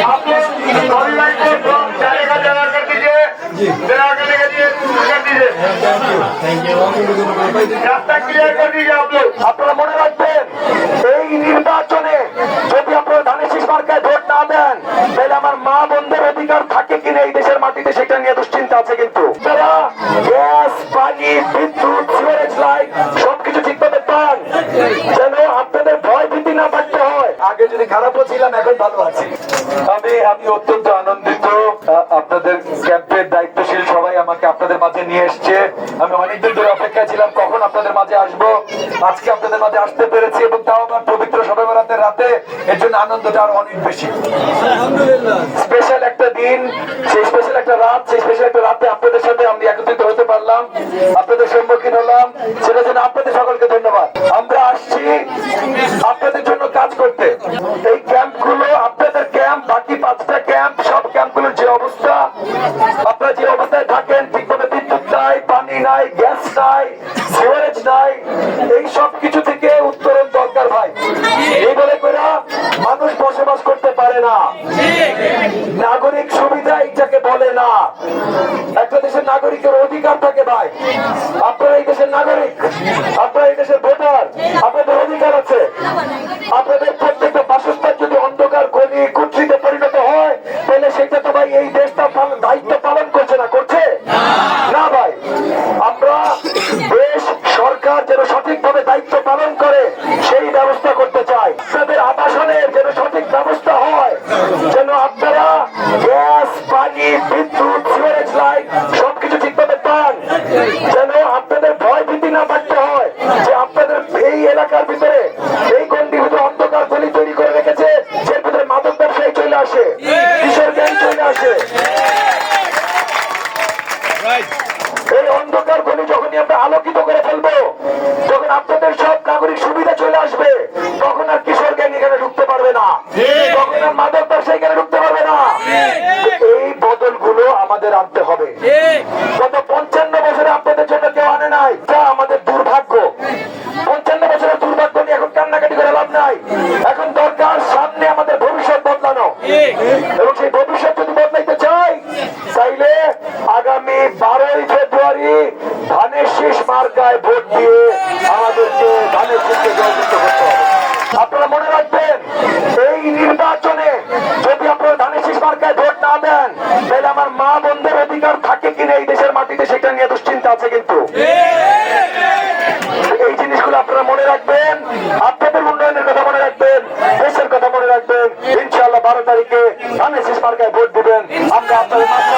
आप लोग ऑनलाइन को जाने का जगह कर दीजिए, जगह करने के लिए कर दीजिए, रास्ता क्लियर कर दीजिए। आप लोग আপনারা মনে রাখবেন, এই নির্বাচনে যদি আপনারা ধানের শীষ মার্কায় ভোট না দেন, তাহলে আমার মা বোনদের অধিকার থাকে কিনা এই দেশের মাটিতে সেটা নিয়ে দুশ্চিন্তা আছে। কিন্তু তারা গ্যাস, পানি, বিদ্যুৎ, সিগারেট লাইট সবকিছু ঠিকভাবে পান, যেন আপনাদের ভয় ভীতি না থাকতে হয়। আগে যদি খারাপও ছিলাম, এখন ভালো আছি। আমি অত্যন্ত আনন্দিত। আপনাদের ক্যাম্পের দায়িত্বশীল সবাই আমাকে আপনাদের মাঝে নিয়ে এসছে। আমি অনেকদিন ধরে অপেক্ষা ছিলাম কখন আপনাদের মাঝে আসবো। আজকে আপনাদের মাঝে আসতে পেরেছি, এবং তাও আমার পবিত্র শবে বরাতের রাতে। এর জন্য আনন্দটা আরো অনেক বেশি। স্পেশাল একটা দিন, সেই স্পেশাল একটা রাত, সেই স্পেশাল একটা রাতে আপনাদের সাথে আমি একত্রিত হতে পারলাম, আপনাদের সম্মুখীন হলাম, সেটার জন্য আপনাদের সকলকে ধন্যবাদ। আমরা আসছি আপনাদের জন্য কাজ করতে। এই ক্যাম্পগুলো আপনাদের ক্যাম্প, বাকি 5টা ক্যাম্প, সব ক্যাম্পগুলোর যে অবস্থা, আপনারা যে অবস্থায় থাকেন, ঠিকভাবে বিদ্যুৎ নাই, পানি নাই, গ্যাস নাই, সিওয়ারেজ নাই, এই সব কিছু থেকে উত্তরণ দরকার ভাই। এই বলে করে মানুষ বসবাস করতে পারে না। নাগরিক সুবিধা এইটাকে বলে না। একটা দেশের নাগরিকের অধিকার থাকে ভাই। আপনারা এই দেশের নাগরিক, আপনারা এই দেশের ভোটার, আপনাদের অধিকার আছে। আপনাদের প্রত্যেকটা বাসস্থান যদি অন্ধকার গলি কুৎসিতে পরিণত হয়, তাহলে সেটা তো ভাই এই দেশটা দায়িত্ব পালন করছে না, করছে না ভাই। আমরা দেশ সরকার যেন সঠিকভাবে দায়িত্ব পালন করে সেই ব্যবস্থা করতে চাই। আপনাদের আবাসনের যেন সঠিক ব্যবস্থা হয়, যেন আপনারা গ্যাস, পানি, বিদ্যুৎ, সিগারেট লাইট সবকিছু ঠিকভাবে পান, যেন আপনাদের ভয় ভীতি না থাকতে হয় যে আপনাদের এই এলাকার ভিতরে, এই গন্ডির ভিতরে অন্ধকার গলি তৈরি করে রেখেছে, যে ভিতরে মাদক ব্যবসায়ী চলে আসে, কিশোর গ্যাং চলে আসে। এই অন্ধকার গলি যখনই আমরা আলোকিত করে ফেলবো, যখন আপনাদের সব নাগরিক সুবিধা চলে আসবে, তখন আর কিশোর গ্যাং এখানে ঢুকতে পারবে না, তখন আর মাদক ব্যবসায়ী এখানে ঢুকতে পারবে না। এই বদলগুলো আমাদের আনতে হবে। গত 55 বছরে আপনাদের জন্য কেউ আনে নাই, তা আমাদের দুর্ভাগ্য। 55 বছরের দুর্ভাগ্য নিয়ে এখন কান্নাকাটি করে লাভ নাই। এখন দরকার সামনে আমাদের ভবিষ্যৎ বদলানো, এবং সেই ভবিষ্যৎ যদি বদলাইতে চাই, তাইলে আগামী 12ই ফেব্রুয়ারি ধানের শীষ মার্কায় ভোট দিয়ে আমাদেরকে ধানের শীষকে জয়যুক্ত করতে হবে। আপনারা মনে রাখবেন, এই নির্বাচনে যদি আপনারা ধানের শীষ মার্কায় ভোট না দেন, তাহলে আমার মা বোনদের অধিকার থাকে কিনা এই দেশের মাটিতে সেটা নিয়ে দুশ্চিন্তা আছে। কিন্তু এই জিনিসগুলো আপনারা মনে রাখবেন, আপনাদের উন্নয়নের কথা মনে রাখবেন, দেশের কথা মনে রাখবেন। ইনশাআল্লাহ 12 তারিখে ধানের শীষ মার্কায় ভোট দিবেন। আমরা আপনাদের মাঝে